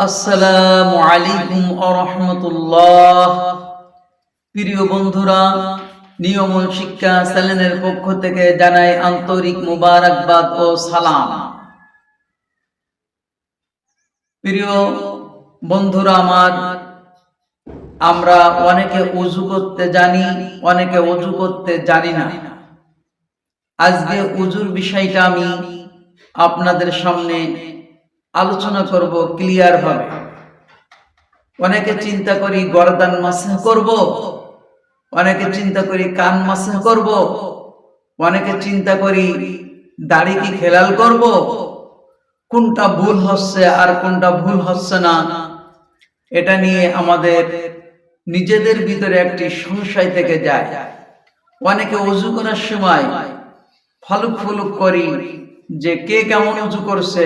আসসালামু আলাইকুম ওয়া রাহমাতুল্লাহ। প্রিয় বন্ধুরা, নিয়মন শিক্ষা চ্যানেলের পক্ষ থেকে জানাই আন্তরিক মোবারকবাদ ও সালাম। প্রিয় বন্ধুরা আমার, আমরা অনেকে ওযু করতে জানি, অনেকে ওযু করতে জানি না। আজকে ওযুর বিষয়টা আমি আপনাদের সামনে আলোচনা করব ক্লিয়ার ভাবে। অনেকে চিন্তা করি গর্দান মাসহ করব, অনেকে চিন্তা করি কান মাসহ করব, অনেকে চিন্তা করি দাড়ি কি খেলাল করব। কোনটা ভুল হচ্ছে আর কোনটা ভুল হচ্ছে না, এটা নিয়ে আমাদের নিজেদের ভিতরে একটি সংশয় থেকে যায়। অনেকে ওযু করার সময় ফালুক ফুলুক করি যে কে কেমন ওযু করছে,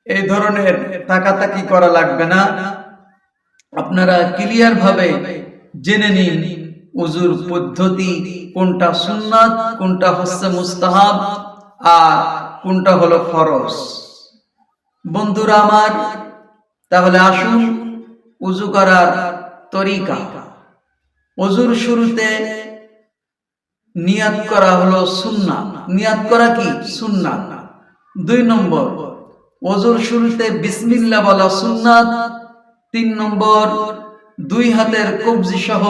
এই ধরনের তাকাতাকি করা লাগবে না। আপনারা ক্লিয়ার ভাবে জেনে নিন ওযুর পদ্ধতি, কোনটা সুন্নাত, কোনটা হচ্ছে মুস্তাহাব আর কোনটা হলো ফরজ। বন্ধুরা আমার, তাহলে আসুন ওযু করার তরিকা। ওযুর শুরুতে নিয়াত করা হলো সুন্নাত। নিয়াত করা কি? সুন্নাত। 2 নম্বর, ওযুর শুরুতে বিসমিল্লাহ বলা সুন্নাত। 3 নম্বর, 2 হাতের কবজি সহ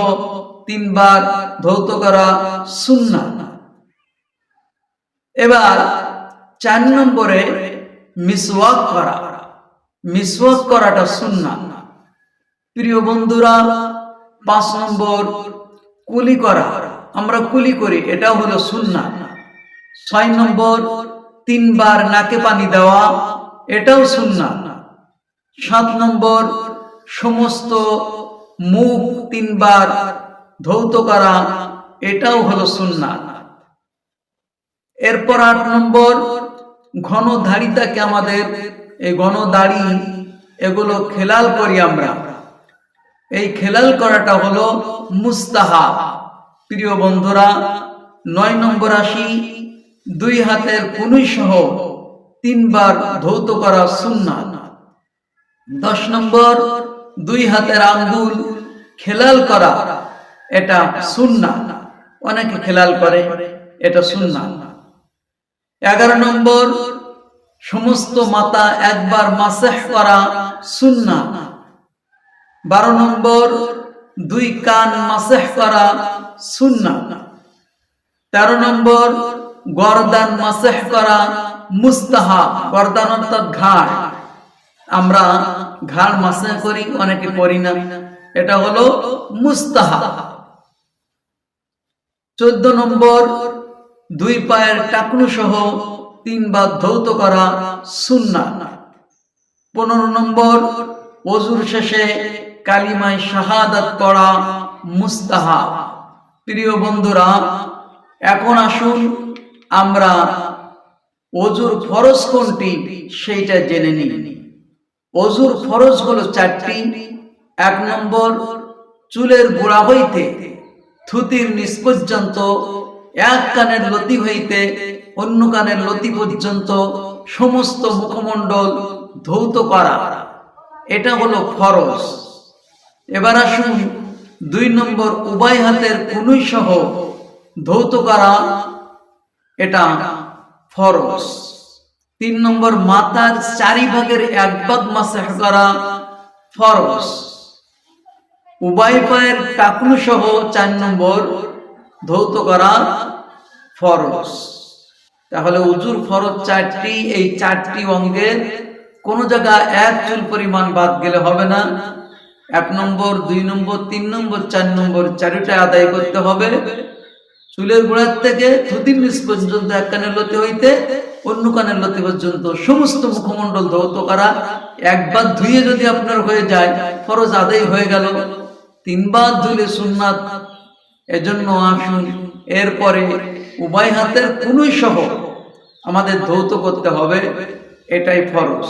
3 বার ধৌত করা সুন্নাত। এবার 4 নম্বরে মিসওয়াক করা। মিসওয়াক করাটা সুন্নাত। প্রিয় বন্ধুরা, 5 নম্বর কুলি করা, আমরা কুলি করি, এটাও হলো সুন্নাত। 6 নম্বর 3 বার নাকে পানি দেওয়া, এটাও সুন্নাত। 7 নম্বর সমস্ত মুখ 3 বার ধৌত করা, এটাও হলো সুন্নাত। এরপর 8 নম্বর ঘন দাড়ি থাকে আমাদের, এই ঘন দাড়ি এগুলো খেলাল করি আমরা, এই খেলাল করাটা হলো মুস্তাহাব। প্রিয় বন্ধুরা, 9 নম্বর আসি, 2 হাতের কনুই সহ 3 বার ধৌত করা সুন্নাত। 10 নম্বর 2 হাতের আঙ্গুল খেলাল করা, এটা সুন্নাত। অনেকে খেলাল করে, এটা সুন্নাত। 11 নম্বর সমস্ত মাথা একবার মাসহ করা সুন্নাত। 12 নম্বর 2 কান মাসহ করা সুন্নাত। 13 নম্বর গর্দান মাসহ করা মুস্তাহাব। গর্দান অর্থাৎ ঘাড়, আমরা ঘাড় মাসহ করি, অনেকে করি না, এটা হলো মুস্তাহাব। 14 নম্বর 2 পায়ের টাকনু সহ 3 বার ধৌত করা সুন্নাত। 15 নম্বর ওযুর শেষে কালিমায়ে শাহাদাত পড়া মুস্তাহাব। প্রিয় বন্ধুরা, এখন আসুন আমরা ওযুর ফরজ কোনটি সেইটা জেনে নিই। ওযুর ফরজ হলো 4টি। 1 নম্বর, চুলের গোড়া হইতে থুতির নিচ পর্যন্ত, এক কানের লতি হইতে অন্য কানের লতি পর্যন্ত সমস্ত মুখমণ্ডল ধৌত করা, এটা হলো ফরজ। এবার আসুন 2 নম্বর, উভয় হাতের কনুই সহ ধৌত করা, এটা ফরজ। 3 নম্বর, মাথার 4 ভাগের 1 ভাগ মাসহ করা ফরজ। উভয় পায়ের টাকনু সহ 4 নম্বর ধৌত করা ফরজ। তাহলে ওযুর ফরজ 4টি। এই 4টি অঙ্গের কোন জায়গায় 1 চুল পরিমাণ বাদ গেলে হবে না। 1 নম্বর, 2 নম্বর, 3 নম্বর, 4 নম্বর, 4টা আদায় করতে হবে। চুলের গোড়ার থেকে থুতির নিচ পর্যন্ত, এক কানের লতি হইতে অন্য কানের লতি পর্যন্ত সমস্ত মুখমণ্ডল ধৌত করা। 1 বার ধুয়ে যদি আপনার হয়ে যায়, ফরজ আদায় হয়ে গেল। 3 বার ধুলে সুন্নাত। এজন্য আসুন এরপরে উভয় হাতের কনুই সহ আমাদের ধৌত করতে হবে, এটাই ফরজ।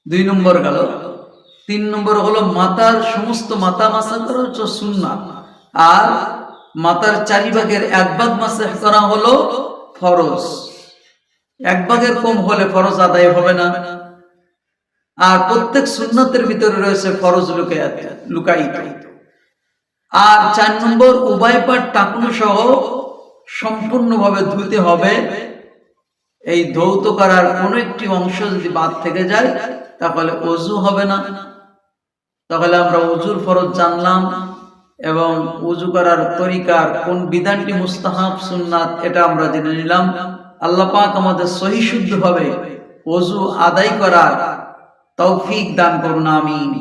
2 নম্বর গেল। 3 নম্বর হলো মাথার সমস্ত মাথা মাসহ করা হচ্ছে সুন্নাত, আর মাথার 4 ভাগের 1 ভাগ মাসহ করা হলো ফরজ। 1 ভাগের কম হলে ফরজ আদায় হবে না। আর প্রত্যেক সুন্নতের ভিতরে রয়েছে ফরজ লুকায়িত। আর 4 নম্বর, উভয় পা টাকনু সহ সম্পূর্ণভাবে ধুতে হবে। এই ধৌত করার কোনো একটি অংশ যদি বাদ থেকে যায় তাহলে ওযু হবে না। তাহলে আমরা ওযুর ফরজ জানলাম এবং ওযু করার তরিকার কোন বিধানটি মুস্তাহাব সুন্নাত এটা আমরা জেনে নিলাম। আল্লাহ পাক আমাদের সহিহ শুদ্ধভাবে ওযু আদায় করার তৌফিক দান করুন, আমিন।